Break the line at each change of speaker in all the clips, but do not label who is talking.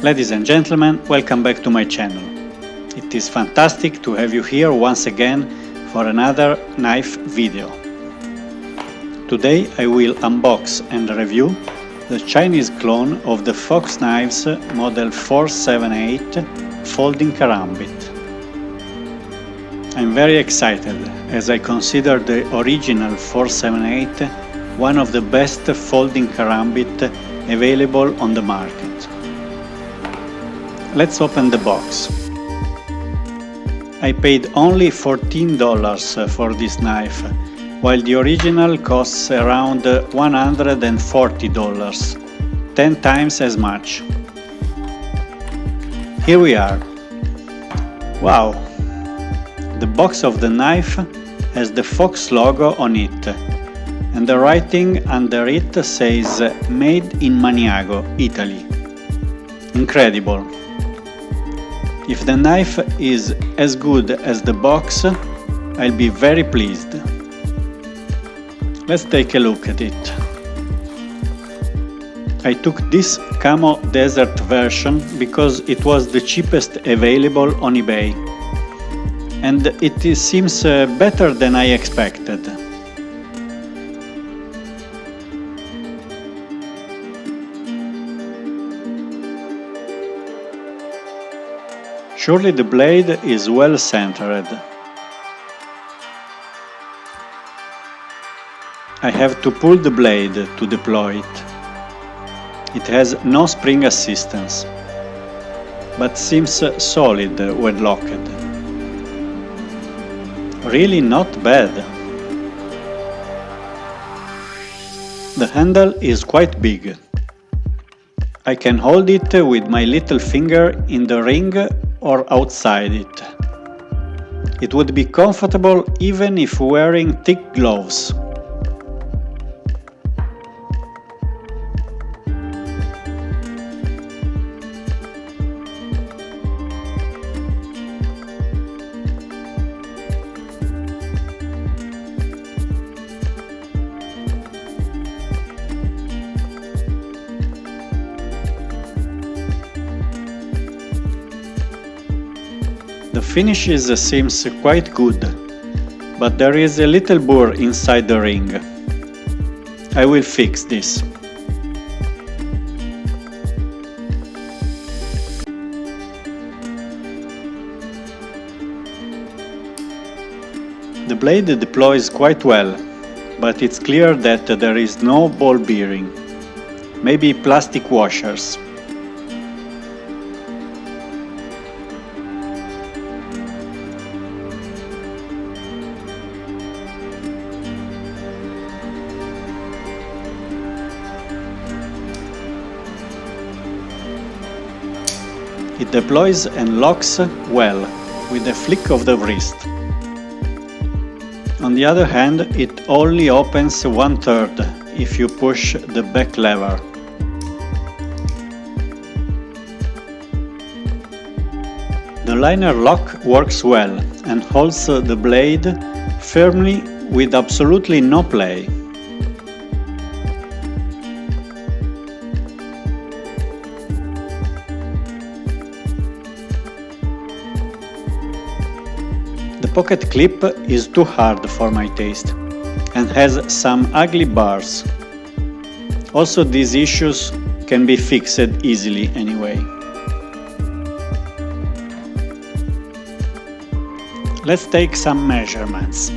Ladies and gentlemen, welcome back to my channel. It is fantastic to have you here once again for another knife video. Today I will unbox and review the Chinese clone of the Fox Knives model 478 folding karambit. I'm very excited as I consider the original 478 one of the best folding karambit available on the market. Let's open the box. I paid only $14 for this knife, while the original costs around $140, 10 times as much. Here we are. Wow! The box of the knife has the Fox logo on it, and the writing under it says "Made in Maniago, Italy." Incredible! If the knife is as good as the box, I'll be very pleased. Let's take a look at it. I took this camo desert version because it was the cheapest available on eBay, and it seems better than I expected. Surely the blade is well centered. I have to pull the blade to deploy it. It has no spring assistance, but seems solid when locked. Really not bad. The handle is quite big. I can hold it with my little finger in the ring or outside it. It would be comfortable even if wearing thick gloves. The finish seems quite good, but there is a little burr inside the ring. I will fix this. The blade deploys quite well, but it's clear that there is no ball bearing. Maybe plastic washers. It deploys and locks well with a flick of the wrist. On the other hand, it only opens 1/3 if you push the back lever. The liner lock works well and holds the blade firmly with absolutely no play. The pocket clip is too hard for my taste and has some ugly bars. Also, these issues can be fixed easily anyway. Let's take some measurements.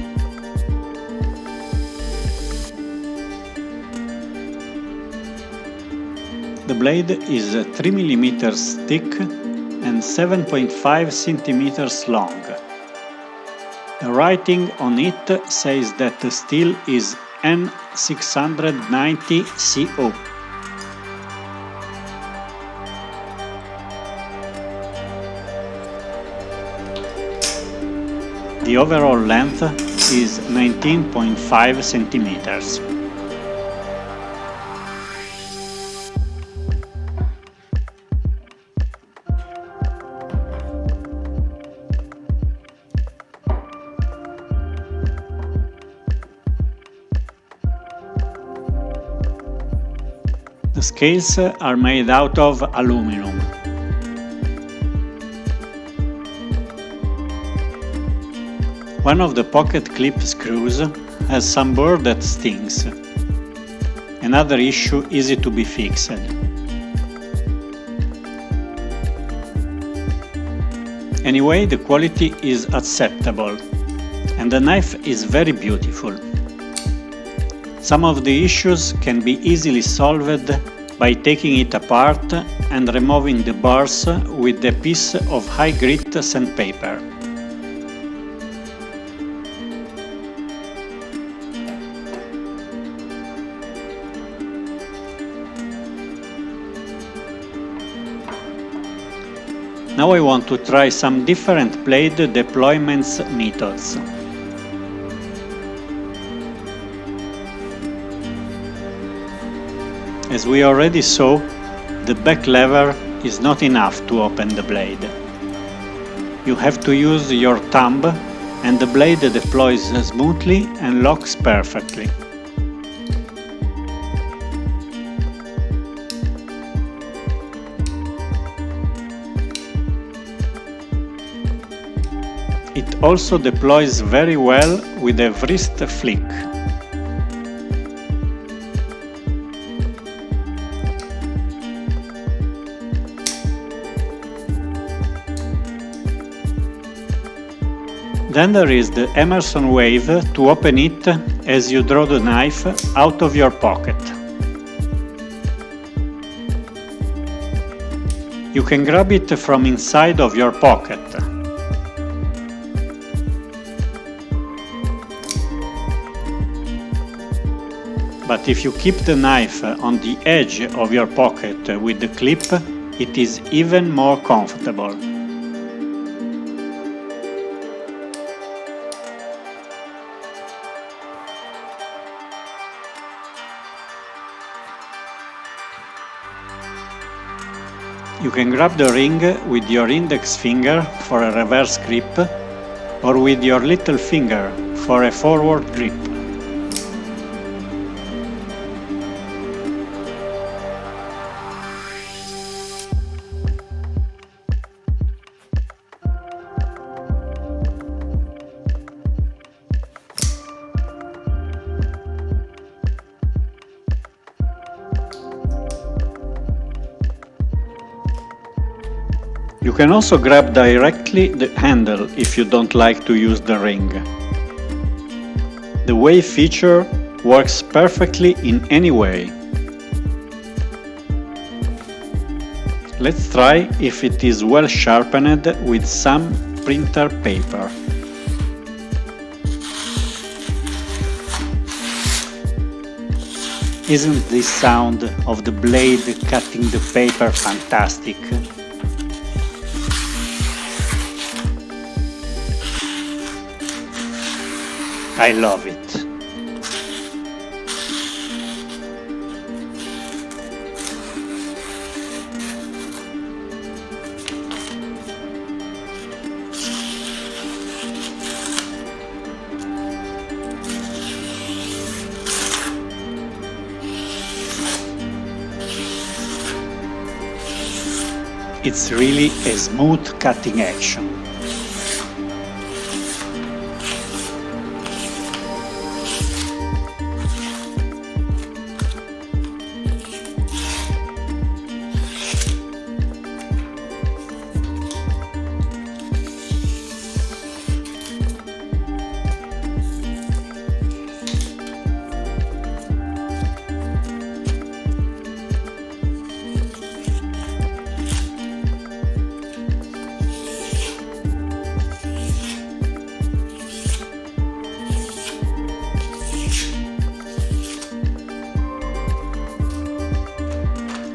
The blade is 3 mm thick and 7.5 cm long. The writing on it says that the steel is N690 CO. The overall length is 19.5 centimeters. The scales are made out of aluminum. One of the pocket clip screws has some burr that stings. Another issue easy to be fixed. Anyway, the quality is acceptable and the knife is very beautiful. Some of the issues can be easily solved by taking it apart and removing the bars with a piece of high grit sandpaper. Now I want to try some different blade deployments methods. As we already saw, the back lever is not enough to open the blade. You have to use your thumb and the blade deploys smoothly and locks perfectly. It also deploys very well with a wrist flick. Then there is the Emerson wave to open it as you draw the knife out of your pocket. You can grab it from inside of your pocket. But if you keep the knife on the edge of your pocket with the clip, it is even more comfortable. You can grab the ring with your index finger for a reverse grip or with your little finger for a forward grip. You can also grab directly the handle if you don't like to use the ring. The wave feature works perfectly in any way. Let's try if it is well sharpened with some printer paper. Isn't this sound of the blade cutting the paper fantastic? I love it. It's really a smooth cutting action.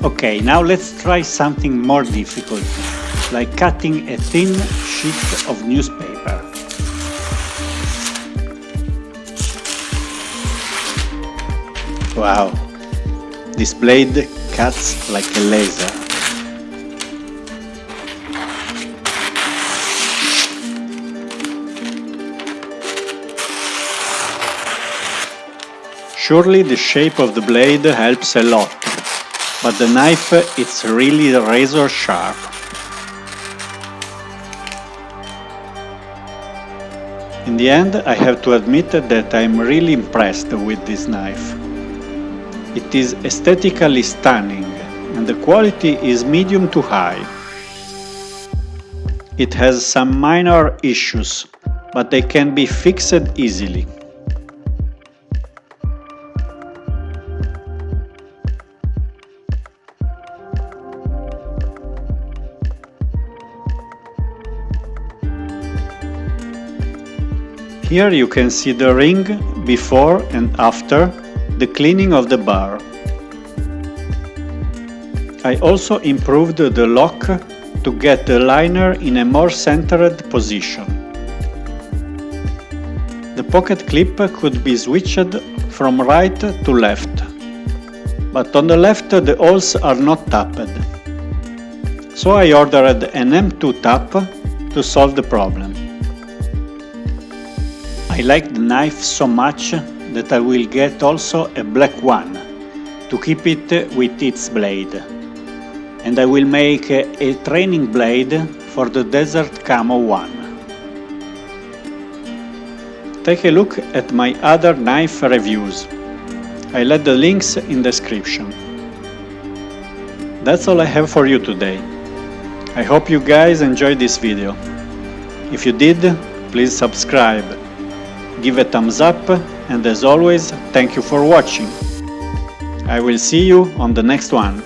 Okay, now let's try something more difficult, like cutting a thin sheet of newspaper. Wow, this blade cuts like a laser. Surely the shape of the blade helps a lot. But the knife, it's really razor sharp. In the end, I have to admit that I'm really impressed with this knife. It is aesthetically stunning and the quality is medium to high. It has some minor issues, but they can be fixed easily. Here you can see the ring before and after the cleaning of the bar. I also improved the lock to get the liner in a more centered position. The pocket clip could be switched from right to left, but on the left the holes are not tapped. So I ordered an M2 tap to solve the problem. I like the knife so much that I will get also a black one to keep it with its blade. And I will make a training blade for the desert camo one. Take a look at my other knife reviews. I'll add the links in the description. That's all I have for you today. I hope you guys enjoyed this video. If you did, please subscribe. Give a thumbs up, and as always, thank you for watching. I will see you on the next one.